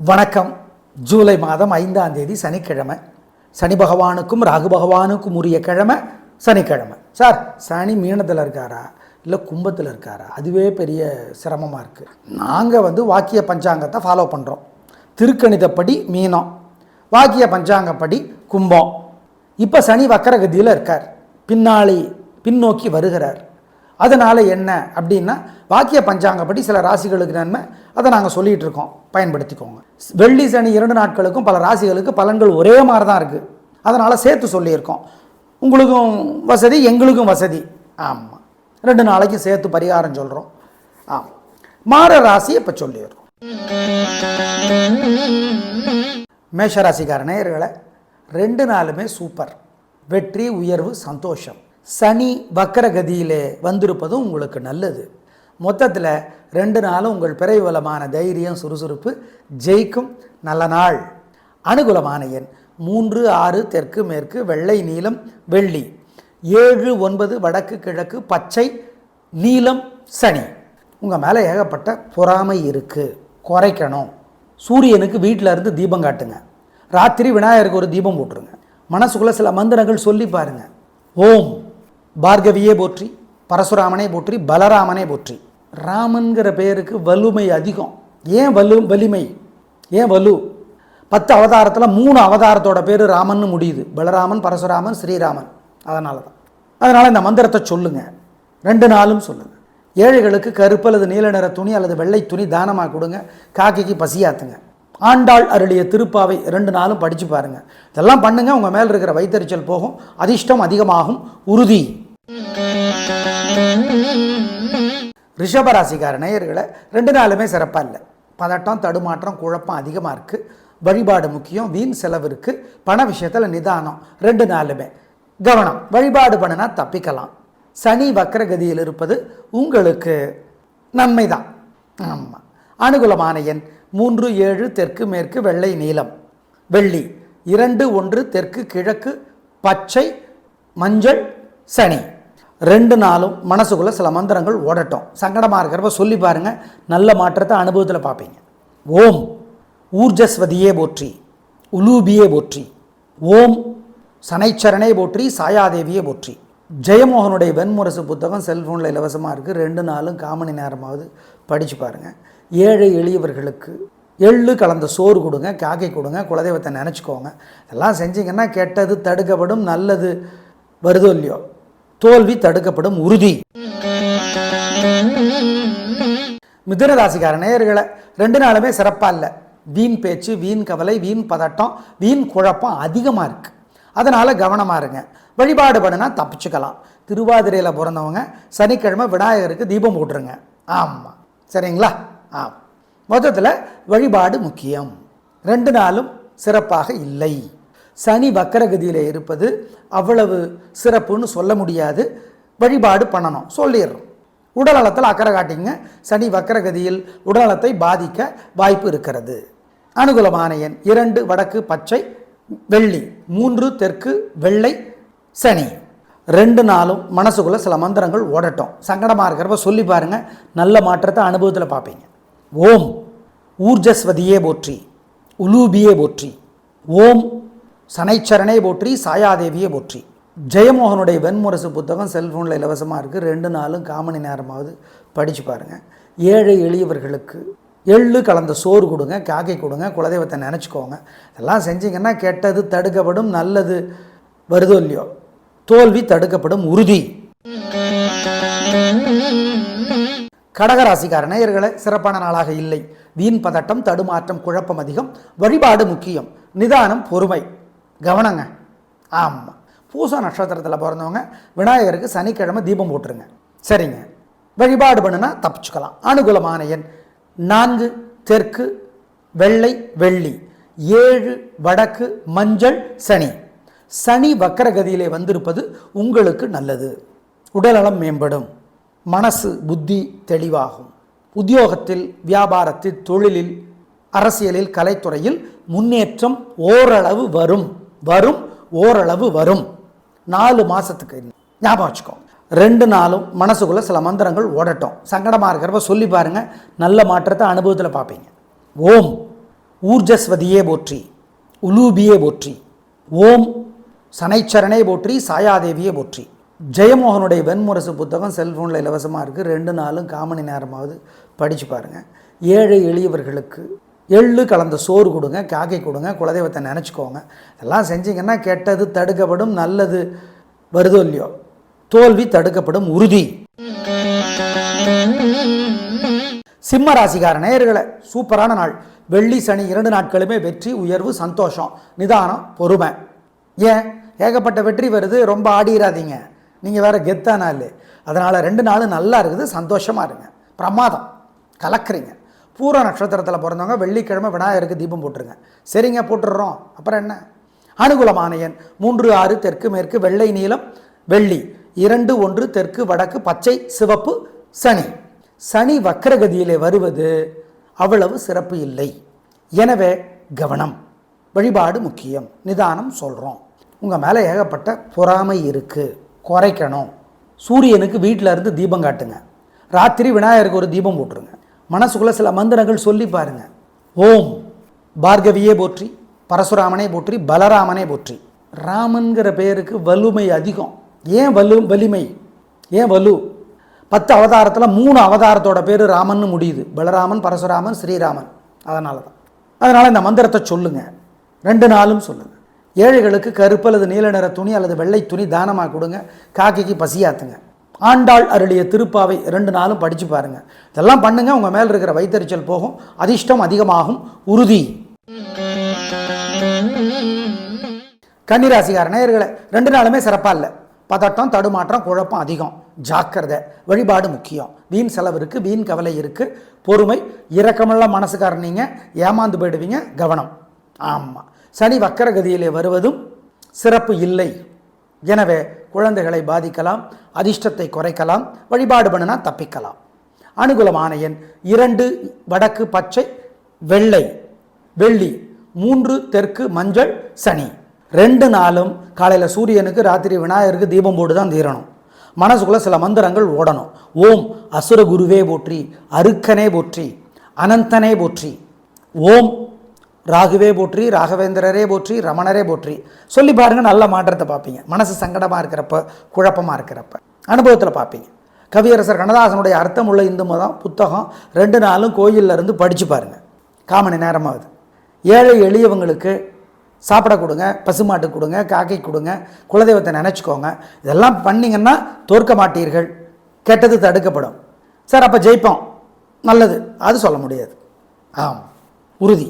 வணக்கம். ஜூலை மாதம் 5ஆம் தேதி சனிக்கிழமை. சனி பகவானுக்கும் ராகு பகவானுக்கும் உரிய கிழமை சனிக்கிழமை. சார், சனி மீனத்தில் இருக்காரா இல்லை கும்பத்தில் இருக்காரா? அதுவே பெரிய சிரமமாக இருக்குது. நாங்கள் வாக்கிய பஞ்சாங்கத்தை ஃபாலோ பண்ணுறோம். திருக்கணிதப்படி மீனம், வாக்கிய பஞ்சாங்கப்படி கும்பம். இப்போ சனி வக்கரகதியில் இருக்கார், பின்னோக்கி வருகிறார். அதனால் என்ன அப்படின்னா, வாக்கிய பஞ்சாங்கப்படி சில ராசிகளுக்கு நன்மை, அதை நாங்கள் சொல்லிகிட்டு இருக்கோம், பயன்படுத்திக்கோங்க. வெள்ளி சனி 2 நாட்களுக்கும் பல ராசிகளுக்கு பலன்கள் ஒரே மாதிரி தான் இருக்குது. அதனால் சேர்த்து சொல்லியிருக்கோம். உங்களுக்கும் வசதி, எங்களுக்கும் வசதி. ஆமாம், 2 நாளைக்கு சேர்த்து பரிகாரம் சொல்கிறோம். ஆமாம், மாற ராசியை இப்போ சொல்லிடுறோம். மேஷராசிக்கார நேயர்களை 2 நாளுமே சூப்பர். வெற்றி, உயர்வு, சந்தோஷம். சனி வக்கரகதியிலே வந்திருப்பதும் உங்களுக்கு நல்லது. மொத்தத்தில் 2 நாளும் உங்கள் பிறைவலமான தைரியம், சுறுசுறுப்பு ஜெயிக்கும் நல்ல நாள். அனுகூலமான எண் 3, 6, தெற்கு மேற்கு, வெள்ளை, நீலம், வெள்ளி. 7, 9 வடக்கு கிழக்கு, பச்சை, நீலம், சனி. உங்கள் மேலே ஏகப்பட்ட பொறாமை இருக்குது, குறைக்கணும். சூரியனுக்கு வீட்டில் இருந்து தீபம் காட்டுங்க. ராத்திரி விநாயகருக்கு ஒரு தீபம் போட்டுருங்க. மனசுக்குள்ளே சில மந்திரங்கள் சொல்லி பாருங்கள். ஓம் பார்கவியே போற்றி, பரசுராமனே போற்றி, பலராமனே போற்றி. ராமன்கிற பெயருக்கு வலுமை அதிகம். ஏன் வலிமை, ஏன் வலு? 10 அவதாரத்தில் 3 அவதாரத்தோட பேர் ராமன்னு முடியுது. பலராமன், பரசுராமன், ஸ்ரீராமன். அதனால் இந்த மந்திரத்தை சொல்லுங்கள். 2 நாளும் சொல்லுங்கள். ஏழைகளுக்கு கருப்பு அல்லது நீல நிற துணி அல்லது வெள்ளை துணி தானமாக கொடுங்க. காக்கைக்கு பசியாத்துங்க. ஆண்டாள் அருளிய திருப்பாவை 2 நாளும் படித்து பாருங்கள். இதெல்லாம் பண்ணுங்கள். உங்கள் மேலே இருக்கிற வைத்தறிச்சல் போகும், அதிர்ஷ்டம் அதிகமாகும், உறுதி. ரிஷபராசிக்கார நேயர்களை 2 நாளுமே சிறப்பாக இல்லை. பதட்டம், தடுமாற்றம், குழப்பம் அதிகமாக இருக்குது. வழிபாடு முக்கியம். வீண் செலவு இருக்குது. பண விஷயத்தில் நிதானம். 2 நாளுமே கவனம். வழிபாடு பண்ணினா தப்பிக்கலாம். சனி வக்கரகதியில் இருப்பது உங்களுக்கு நன்மை தான். ஆமாம். அனுகூலமான எண் 3, 7 தெற்கு மேற்கு, வெள்ளை, நீலம், வெள்ளி. 2, 1 தெற்கு கிழக்கு, பச்சை, மஞ்சள், சனி. 2 நாளும் மனசுக்குள்ளே சில மந்திரங்கள் ஓடட்டும். சங்கடமாக இருக்கிறப்ப சொல்லி பாருங்கள். நல்ல மாற்றத்தை அனுபவத்தில் பார்ப்பீங்க. ஓம் ஊர்ஜஸ்வதியே போற்றி, உலூபியே போற்றி. ஓம் சனைச்சரனே போற்றி, சாயாதேவியே போற்றி. ஜெயமோகனுடைய வெண்முரசு புத்தகம் செல்ஃபோனில் இலவசமாக இருக்குது. 2 நாளும் காமணி நேரமாவது படித்து பாருங்கள். ஏழை எளியவர்களுக்கு எள்ளு கலந்த சோறு கொடுங்க, காக்கை கொடுங்க, குலதெய்வத்தை நினச்சிக்கோங்க. இதெல்லாம் செஞ்சிங்கன்னா கெட்டது தடுக்கப்படும், நல்லது வருதோ இல்லையோ, தோல்வி தடுக்கப்படும், உறுதி. மிதுன ராசிக்கார நேயர்களை 2 நாளுமே சிறப்பாக இல்லை. வீண் பேச்சு, வீண் கவலை, வீண் பதட்டம், வீண் குழப்பம் அதிகமாக இருக்குது. அதனால் கவனமாக இருங்க. வழிபாடு பண்ணினா தப்பிச்சுக்கலாம். திருவாதிரையில் பிறந்தவங்க சனிக்கிழமை விநாயகருக்கு தீபம் போட்டுருங்க. ஆமாம், சரிங்களா? மொத்தத்தில் வழிபாடு முக்கியம். 2 நாளும் சிறப்பாக இல்லை. சனி வக்கரகதியில் இருப்பது அவ்வளவு சிறப்புன்னு சொல்ல முடியாது. வழிபாடு பண்ணணும், சொல்லிடுறோம். உடல்நலத்தில் அக்கறை காட்டிங்க. சனி வக்கரகதியில் உடல்நலத்தை பாதிக்க வாய்ப்பு இருக்கிறது. அனுகூலமான எண் 2 வடக்கு, பச்சை, வெள்ளி. 3 தெற்கு, வெள்ளை, சனி. 2 நாளும் மனசுக்குள்ளே சில மந்திரங்கள் ஓடட்டும். சங்கடமாக இருக்கிறப்ப சொல்லி பாருங்கள். நல்ல மாற்றத்தை அனுபவத்தில் பார்ப்பீங்க. ஓம் ஊர்ஜஸ்வதியே போற்றி, உலூபியே போற்றி. ஓம் சனைச்சரனே போற்றி, சாயாதேவியே போற்றி. ஜெயமோகனுடைய வெண்முரசு புத்தகம் செல்ஃபோனில் இலவசமாக இருக்குது. 2 நாளும் காமணி நேரமாவது படித்து பாருங்கள். ஏழை எளியவர்களுக்கு எள்ளு கலந்த சோறு கொடுங்க, காக்கை கொடுங்க, குலதெய்வத்தை நினச்சிக்கோங்க. இதெல்லாம் செஞ்சிங்கன்னா கெட்டது தடுக்கப்படும், நல்லது வருதோ இல்லையோ, தோல்வி தடுக்கப்படும், உறுதி. கடகராசிக்கார நேயர்களை சிறப்பான நாளாக இல்லை. வீண் பதட்டம், தடுமாற்றம், குழப்பம் அதிகம். வழிபாடு முக்கியம். நிதானம், பொறுமை, கவனங்க. ஆமாம். பூச நட்சத்திரத்தில் பிறந்தவங்க விநாயகருக்கு சனிக்கிழமை தீபம் போட்டுருங்க. சரிங்க. வழிபாடு பண்ணுனா தப்பிச்சுக்கலாம். அனுகூலமான எண் 4 தெற்கு, வெள்ளை, வெள்ளி. 7 வடக்கு, மஞ்சள், சனி. சனி வக்கரகதியிலே வந்திருப்பது உங்களுக்கு நல்லது. உடல்நலம் மேம்படும். மனசு புத்தி தெளிவாகும். உத்தியோகத்தில், வியாபாரத்தில், தொழிலில், அரசியலில், கலைத்துறையில் முன்னேற்றம் ஓரளவு வரும். ஓரளவு வரும். 4 மாதத்துக்கு ஞாபகம் வச்சுக்கோ. 2 நாளும் மனசுக்குள்ளே சில மந்திரங்கள் ஓடட்டும். சங்கடமாக இருக்கிறப்ப சொல்லி பாருங்கள். நல்ல மாற்றத்தை அனுபவத்தில் பார்ப்பீங்க. ஓம் ஊர்ஜஸ்வதியே போற்றி, உலூபியே போற்றி, ஓம் சனைச்சரனே போற்றி, சாயாதேவியே போற்றி. ஜெயமோகனுடைய வெண்முரசு புத்தகம் செல்ஃபோனில் இலவசமாக இருக்குது. 2 நாளும் காமணி நேரமாவது படித்து பாருங்கள். ஏழை எளியவர்களுக்கு எள்ளு கலந்த சோறு கொடுங்க, காக்கை கொடுங்க, குலதெய்வத்தை நினச்சிக்கோங்க. இதெல்லாம் செஞ்சிங்கன்னா கெட்டது தடுக்கப்படும், நல்லது வருதோ இல்லையோ தோல்வி தடுக்கப்படும் உறுதி. சிம்ம ராசிக்கார நேயர்களே, சூப்பரான நாள். வெள்ளி சனி 2 நாட்களுமே வெற்றி, உயர்வு, சந்தோஷம், நிதானம், பொறுமை. ஏன் ஏகப்பட்ட வெற்றி வருது, ரொம்ப ஆடிடாதீங்க. நீங்கள் வேறு கெத்தானா இல்லை. அதனால் 2 நாளும் நல்லா இருக்குது, சந்தோஷமாக இருங்க. பிரமாதம், கலக்குறீங்க. பூர நட்சத்திரத்தில் பிறந்தவங்க வெள்ளிக்கிழமை விநாயகருக்கு தீபம் போட்டுருங்க. சரிங்க, போட்டுடுறோம். அப்புறம் என்ன? அனுகூலமான எண் 3, 6, தெற்கு மேற்கு, வெள்ளை நீலம், வெள்ளி, 2, 1, தெற்கு வடக்கு, பச்சை சிவப்பு. சனி சனி வக்கரகதியிலே வருவது அவ்வளவு சிறப்பு இல்லை. எனவே கவனம், வழிபாடு முக்கியம், நிதானம் சொல்கிறோம். உங்கள் மேலே ஏகப்பட்ட பொறாமை இருக்குது, குறைக்கணும். சூரியனுக்கு வீட்டில் இருந்து தீபம் காட்டுங்க. ராத்திரி விநாயகருக்கு ஒரு தீபம் போட்டுருங்க. மனசுக்குள்ளே சில மந்திரங்கள் சொல்லி பாருங்கள். ஓம் பார்கவியே போற்றி, பரசுராமனே போற்றி, பலராமனே போற்றி. ராமன்கிற பெயருக்கு வலுமை அதிகம். ஏன் வலிமை, ஏன் வலு? 10 அவதாரத்தில் 3 அவதாரத்தோட பேர் ராமன்னு முடியுது. பலராமன், பரசுராமன், ஸ்ரீராமன். அதனால் இந்த மந்திரத்தை சொல்லுங்கள். 2 நாளும் சொல்லுங்கள். ஏழைகளுக்கு கருப்பு அல்லது நீல நிற துணி அல்லது வெள்ளை துணி தானமாக கொடுங்க. காக்கைக்கு பசியாத்துங்க. ஆண்டாள் அருளிய திருப்பாவை 2 நாளும் படித்து பாருங்கள். இதெல்லாம் பண்ணுங்க, உங்கள் மேல் இருக்கிற வைத்தறிச்சல் போகும், அதிர்ஷ்டம் அதிகமாகும், உறுதி. கன்னிராசிக்கார நேயர்களே, 2 நாளுமே சிறப்பாக இல்லை. பதட்டம், தடுமாற்றம், குழப்பம் அதிகம். ஜாக்கிரதை, வழிபாடு முக்கியம். வீண் செலவு இருக்குது, வீண் கவலை இருக்குது. பொறுமை, இரக்கமெல்லாம் மனசுக்காரன் நீங்கள் ஏமாந்து போயிடுவீங்க. கவனம். ஆமாம், சனி வக்கரகதியிலே வருவதும் சிறப்பு இல்லை. எனவே குழந்தைகளை பாதிக்கலாம், அதிர்ஷ்டத்தை குறைக்கலாம், வழிபாடு பண்ணினா தப்பிக்கலாம். அனுகூலமான எண் 2, வடக்கு பச்சை, வெள்ளை, வெள்ளி, 3, தெற்கு மஞ்சள். சனி 2 நாளும் காலையில் சூரியனுக்கு, ராத்திரி விநாயகருக்கு தீபம் போட்டு தான் தீரணும். மனசுக்குள்ளே சில மந்திரங்கள் ஓடணும். ஓம் அசுர குருவே போற்றி, அருக்கனே போற்றி, அனந்தனே போற்றி. ஓம் ராகுவே போற்றி, ராகவேந்திரரே போற்றி, ரமணரே போற்றி. சொல்லி பாருங்கள், நல்ல மாற்றத்தை பார்ப்பீங்க. மனசு சங்கடமாக இருக்கிறப்ப, குழப்பமாக இருக்கிறப்ப அனுபவத்தில் பார்ப்பீங்க. கவியரசர் கண்ணதாசனுடைய அர்த்தமுள்ள இந்து மதம் புத்தகம் 2 நாளும் கோயிலில் இருந்து படித்து பாருங்கள். காமணி நேரமாகுது. ஏழை எளியவங்களுக்கு சாப்பிட கொடுங்க, பசுமாட்டு கொடுங்க, காக்கை கொடுங்க, குலதெய்வத்தை நினச்சிக்கோங்க. இதெல்லாம் பண்ணிங்கன்னா தோற்க மாட்டீர்கள், கெட்டது தடுக்கப்படும். சார் அப்போ ஜெயிப்போம், நல்லது, அது சொல்ல முடியாது. ஆம், உறுதி.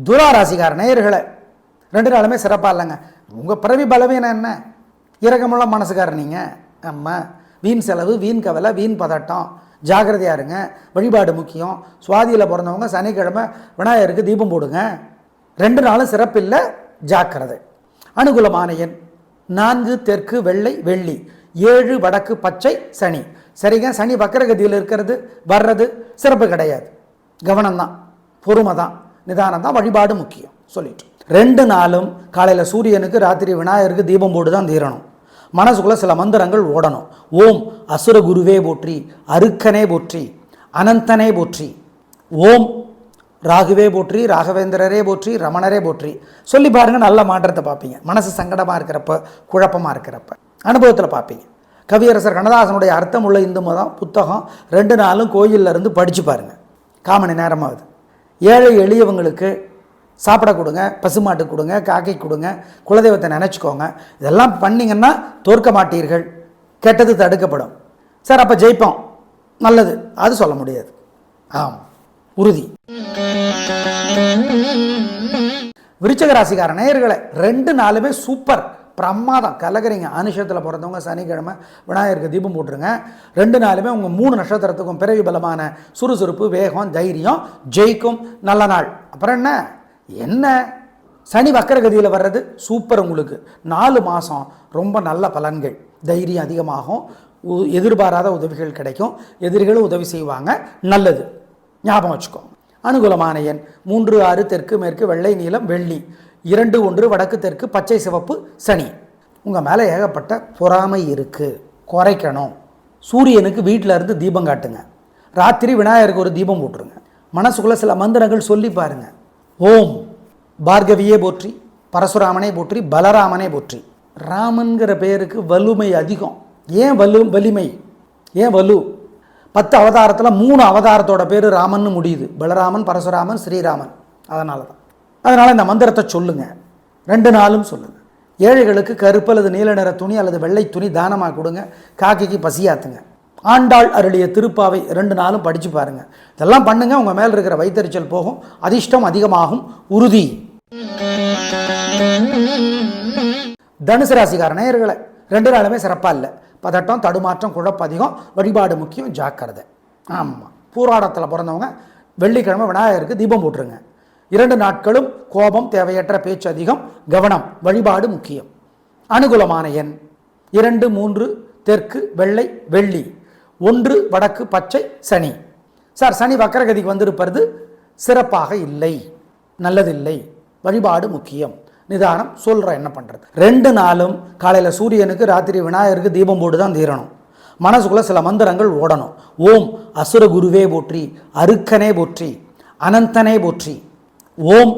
துராராசிக்கார நேயர்களே, 2 நாளுமே சிறப்பாக இல்லைங்க. உங்கள் பிறவி பலவீனம் என்ன? இரக்கமுள்ள மனசுக்காரர் நீங்கள். ஆமாம், வீண் செலவு, வீண் கவலை, வீண் பதட்டம். ஜாக்கிரதையாக இருங்க, வழிபாடு முக்கியம். சுவாதியில் பிறந்தவங்க சனிக்கிழமை விநாயகருக்கு தீபம் போடுங்க. 2 நாளும் சிறப்பில்லை, ஜாக்கிரதை. அனுகூலமான எண் 4, தெற்கு வெள்ளை, வெள்ளி, 7, வடக்கு பச்சை. சனி சரிங்க, சனி வக்கரகதியில் இருக்கிறது வர்றது சிறப்பு கிடையாது. கவனம்தான், பொறுமை தான், நிதானம் தான், வழிபாடு முக்கியம் சொல்லிட்டு 2 நாளும் காலையில் சூரியனுக்கு, ராத்திரி விநாயகருக்கு தீபம் போட்டு தான் தீரணும். மனசுக்குள்ளே சில மந்திரங்கள் ஓடணும். ஓம் அசுர குருவே போற்றி, அருக்கனே போற்றி, அனந்தனே போற்றி. ஓம் ராகுவே போற்றி, ராகவேந்திரரே போற்றி, ரமணரே போற்றி. சொல்லி பாருங்கள், நல்ல மாற்றத்தை பார்ப்பீங்க. மனசு சங்கடமாக இருக்கிறப்ப, குழப்பமாக இருக்கிறப்ப அனுபவத்தில் பார்ப்பீங்க. கவியரசர் கண்ணதாசனுடைய அர்த்தமுள்ள இந்து மதம் புத்தகம் 2 நாளும் கோயிலில் இருந்து படித்து பாருங்கள். காமணி நேரமாகுது. ஏழை எளியவங்களுக்கு சாப்பிட கொடுங்க, பசுமாட்டு கொடுங்க, காக்கை கொடுங்க, குலதெய்வத்தை நினச்சிக்கோங்க. இதெல்லாம் பண்ணிங்கன்னா தோற்க மாட்டீர்கள், கெட்டது தடுக்கப்படும். சார் அப்போ ஜெயிப்போம், நல்லது, அது சொல்ல முடியாது. ஆம், உறுதி. விருச்சிக ராசிக்கார நேயர்களே, 2 நாளுமே சூப்பர், பிரமாதம், கலகரிங்க. அனுஷத்தில் பிறந்தவங்க சனிக்கிழமை விநாயகருக்கு தீபம் போட்டுருங்க. 2 நாளுமே உங்கள் 3 நட்சத்திரத்துக்கும் பிறவி பலமான சுறுசுறுப்பு, வேகம், தைரியம், ஜெயிக்கும் நல்ல நாள். அப்புறம் என்ன சனி வக்கரகதியில் வர்றது சூப்பர். உங்களுக்கு 4 மாதம் ரொம்ப நல்ல பலன்கள். தைரியம் அதிகமாகும், எதிர்பாராத உதவிகள் கிடைக்கும், எதிரிகளும் உதவி செய்வாங்க. நல்லது, ஞாபகம் வச்சுக்கோங்க. அனுகூலமான எண் 3, 6, தெற்கு மேற்கு, வெள்ளை நீலம், வெள்ளி, 2, 1, வடக்கு தெற்கு, பச்சை சிவப்பு. சனி உங்கள் மேலே ஏகப்பட்ட பொறாமை இருக்குது, குறைக்கணும். சூரியனுக்கு வீட்டில் இருந்து தீபம் காட்டுங்க. ராத்திரி விநாயகருக்கு ஒரு தீபம் போட்டுருங்க. மனசுக்குள்ளே சில மந்திரங்கள் சொல்லி பாருங்கள். ஓம் பார்கவியே போற்றி, பரசுராமனே போற்றி, பலராமனே போற்றி. ராமன்கிற பெயருக்கு வலுமை அதிகம். ஏன் வலிமை, ஏன் வலு? 10 அவதாரத்தில் 3 அவதாரத்தோட பேர் ராமன்னு முடியுது. பலராமன், பரசுராமன், ஸ்ரீராமன். அதனால் இந்த மந்திரத்தை சொல்லுங்கள். 2 நாளும் சொல்லுங்கள். ஏழைகளுக்கு கருப்பு அல்லது நீல நிற துணி அல்லது வெள்ளை துணி தானமாக கொடுங்க. காக்கைக்கு பசியாத்துங்க. ஆண்டாள் அருளிய திருப்பாவை 2 நாளும் படித்து பாருங்கள். இதெல்லாம் பண்ணுங்கள். உங்கள் மேலே இருக்கிற வைத்தறிச்சல் போகும், அதிர்ஷ்டம் அதிகமாகும், உறுதி. தனுசு ராசிக்கார நேயர்களை 2 நாளுமே சிறப்பாக இல்லை. பதட்டம், தடுமாற்றம், குழப்பம் அதிகம், வழிபாடு முக்கியம், ஜாக்கிரதை. ஆமாம், பூராடத்தில் பிறந்தவங்க வெள்ளிக்கிழமை விநாயகருக்கு தீபம் போட்டுருங்க. 2 நாட்களும் கோபம், தேவையற்ற பேச்சு அதிகம், கவனம், வழிபாடு முக்கியம். அனுகூலமான எண் 2, 3, தெற்கு, வெள்ளை, வெள்ளி. 1 வடக்கு, பச்சை, சனி. சார், சனி வக்கரகதிக்கு வந்திருப்பது சிறப்பாக இல்லை, நல்லதில்லை, வழிபாடு முக்கியம், நிதானம். சொல்கிறேன் என்ன பண்ணுறது. 2 நாளும் காலையில் சூரியனுக்கு, ராத்திரி விநாயகருக்கு தீபம் போட்டு தான் தீரணும். மனசுக்குள்ளே சில மந்திரங்கள் ஓடணும். ஓம் அசுர குருவே போற்றி, அருக்கனே போற்றி, அனந்தனே போற்றி. ஓம்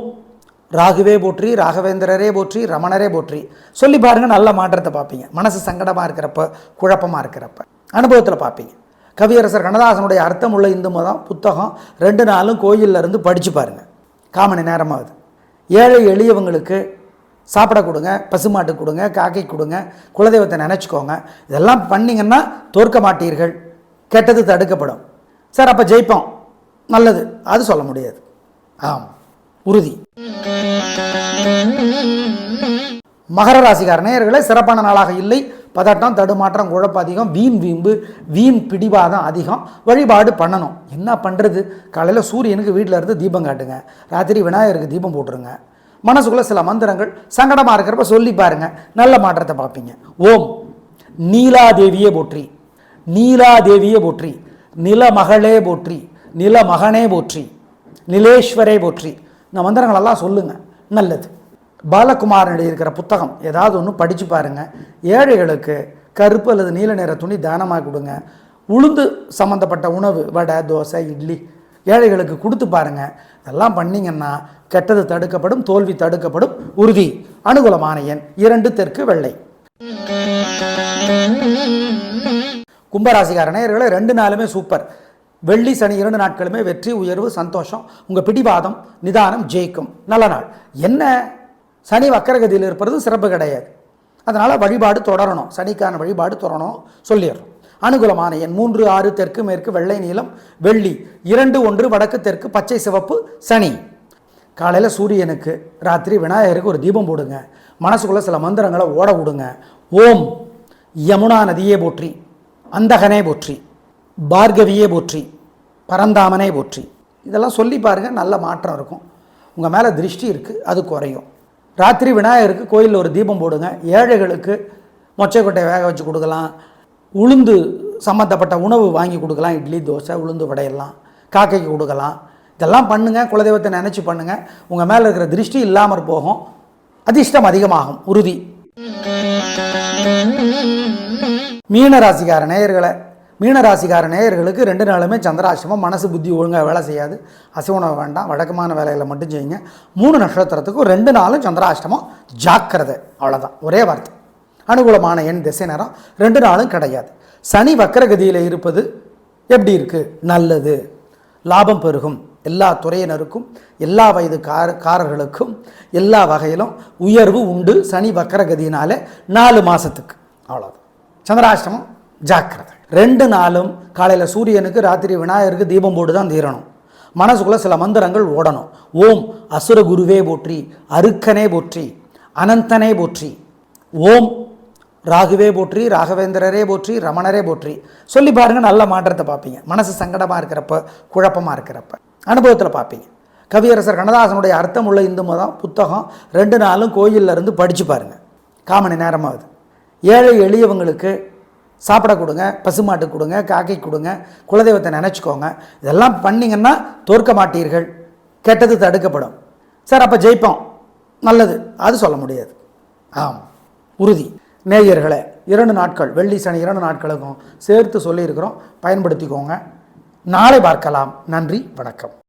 ராகுவே போற்றி, ராகவேந்திரரே போற்றி, ரமணரே போற்றி. சொல்லி பாருங்கள், நல்ல மாற்றத்தை பார்ப்பீங்க. மனசு சங்கடமாக இருக்கிறப்ப, குழப்பமாக இருக்கிறப்ப அனுபவத்தில் பார்ப்பீங்க. கவியரசர் கண்ணதாசனுடைய அர்த்தமுள்ள இந்து மதம் புத்தகம் 2 நாளும் கோயிலில் இருந்து படித்து பாருங்கள். 1/4 மணி நேரமாகுது. ஏழை எளியவங்களுக்கு சாப்பிட கொடுங்க, பசுமாட்டு கொடுங்க, காக்கை கொடுங்க, குலதெய்வத்தை நினச்சிக்கோங்க. இதெல்லாம் பண்ணிங்கன்னா தோற்க மாட்டீர்கள், கெட்டது தடுக்கப்படும். சார், அப்போ ஜெயிப்போம், நல்லது, அது சொல்ல முடியாது. ஆமாம், உறுதி. மகர ராசிக்கார நேயர்களே, சிறப்பான நாளாக இல்லை. பதட்டம், தடுமாற்றம், குழப்பம் அதிகம், வீண் வீம்பு, வீண் பிடிவாதம் அதிகம். வழிபாடு பண்ணணும். என்ன பண்ணுறது? காலையில் சூரியனுக்கு வீட்டில் இருந்து தீபம் காட்டுங்க. ராத்திரி விநாயகருக்கு தீபம் போட்டுருங்க. மனசுக்குள்ளே சில மந்திரங்கள் சங்கடமாக இருக்கிறப்ப சொல்லி பாருங்கள், நல்ல மாற்றத்தை பார்ப்பீங்க. ஓம் நீலாதேவியே போற்றி, நீலாதேவியே போற்றி, நிலமகளே போற்றி, நிலமகனே போற்றி, நிலேஸ்வரே போற்றி. இந்த மந்திரங்களெல்லாம் சொல்லுங்கள், நல்லது. பாலகுமாரன் இருக்கிற புத்தகம் ஏதாவது ஒன்று படித்து பாருங்கள். ஏழைகளுக்கு கருப்பு அல்லது நீல நிற துணி தானமாக கொடுங்க. உளுந்து சம்மந்தப்பட்ட உணவு, வடை, தோசை, இட்லி ஏழைகளுக்கு கொடுத்து பாருங்கள். இதெல்லாம் பண்ணிங்கன்னா கெட்டது தடுக்கப்படும், தோல்வி தடுக்கப்படும், உறுதி. அனுகூலமான எண் 2, தெற்கு, வெள்ளை. கும்பராசிக்கார நேயர்களே, 2 நாளுமே சூப்பர். வெள்ளி, சனி 2 நாட்களுமே வெற்றி, உயர்வு, சந்தோஷம். உங்கள் பிடிவாதம், நிதானம் ஜெயிக்கும். நல்ல நாள். என்ன, சனி வக்கரகதியில் இருப்பது சிறப்பு கிடையாது. அதனால் வழிபாடு தொடரணும். சனிக்கான வழிபாடு தொடரணும் சொல்லிடுறோம். அனுகூலமான எண் 3, 6, தெற்கு, மேற்கு, வெள்ளை, நீலம், வெள்ளி. 2, 1 வடக்கு, தெற்கு, பச்சை, சிவப்பு, சனி. காலையில் சூரியனுக்கு, ராத்திரி விநாயகருக்கு ஒரு தீபம் போடுங்க. மனசுக்குள்ளே சில மந்திரங்களை ஓட விடுங்க. ஓம் யமுனா நதியே போற்றி, அந்தகனே போற்றி, பார்கவியே போற்றி, பரந்தாமனே போற்றி. இதெல்லாம் சொல்லி பாருங்கள், நல்ல மாற்றம் இருக்கும். உங்கள் மேலே திருஷ்டி இருக்குது, அது குறையும். ராத்திரி விநாயகருக்கு கோயிலில் ஒரு தீபம் போடுங்க. ஏழைகளுக்கு மொச்சைக்கொட்டை வேக வச்சு கொடுக்கலாம். உளுந்து சம்மந்தப்பட்ட உணவு வாங்கி கொடுக்கலாம். இட்லி, தோசை, உளுந்து வடையெல்லாம் காக்கைக்கு கொடுக்கலாம். இதெல்லாம் பண்ணுங்கள். குலதெய்வத்தை நினச்சி பண்ணுங்கள். உங்கள் மேலே இருக்கிற திருஷ்டி இல்லாமல் போகும், அதிர்ஷ்டம் அதிகமாகும், உறுதி. மீனராசிக்கார நேயர்களை, மீனராசிக்கார நேயர்களுக்கு 2 நாளுமே சந்திராஷ்டமம். மனசு புத்தி ஒழுங்காக வேலை செய்யாது. அசைவனவு வேண்டாம், வழக்கமான வேலைகளை மட்டும் செய்யுங்க. 3 நட்சத்திரத்துக்கும் 2 நாளும் சந்திராஷ்டமம், ஜாக்கிரதை. அவ்வளோதான், ஒரே வார்த்தை. அனுகூலமான எண், திசை, நேரம் 2 நாளும் கிடையாது. சனி வக்கரகதியில் இருப்பது எப்படி இருக்குது? நல்லது. லாபம் பெருகும். எல்லா துறையினருக்கும், எல்லா வயது காரர்களுக்கும், எல்லா வகையிலும் உயர்வு உண்டு. சனி வக்கரகதியினாலே 4 மாதத்துக்கு. அவ்வளோதான். சந்திராஷ்டமம், ஜாக்கிரதை. 2 நாளும் காலையில் சூரியனுக்கு, ராத்திரி விநாயகருக்கு தீபம் போட்டு தான் தீரணும். மனசுக்குள்ளே சில மந்திரங்கள் ஓடணும். ஓம் அசுர குருவே போற்றி, அருக்கனே போற்றி, அனந்தனே போற்றி. ஓம் ராகுவே போற்றி, ராகவேந்திரரே போற்றி, ரமணரே போற்றி. சொல்லி பாருங்கள், நல்ல மாற்றத்தை பார்ப்பீங்க. மனசு சங்கடமாக இருக்கிறப்ப, குழப்பமாக இருக்கிறப்ப அனுபவத்தில் பார்ப்பீங்க. கவியரசர் கண்ணதாசனுடைய அர்த்தமுள்ள இந்து மதம் புத்தகம் 2 நாளும் கோயிலில் இருந்து படித்து பாருங்கள். 1/4 மணி நேரமாகுது. ஏழை எளியவங்களுக்கு சாப்பிட கொடுங்க, பசுமாட்டு கொடுங்க, காக்கை கொடுங்க, குலதெய்வத்தை நினச்சிக்கோங்க. இதெல்லாம் பண்ணிங்கன்னா தோற்க மாட்டீர்கள், கெட்டது தடுக்கப்படும். சார், அப்போ ஜெயிப்போம், நல்லது, அது சொல்ல முடியாது. ஆமாம், உறுதி. நேயர்களே, 2 நாட்கள், வெள்ளி, சனி 2 நாட்களுக்கும் சேர்த்து சொல்லியிருக்கிறோம், பயன்படுத்திக்கோங்க. நாளை பார்க்கலாம். நன்றி, வணக்கம்.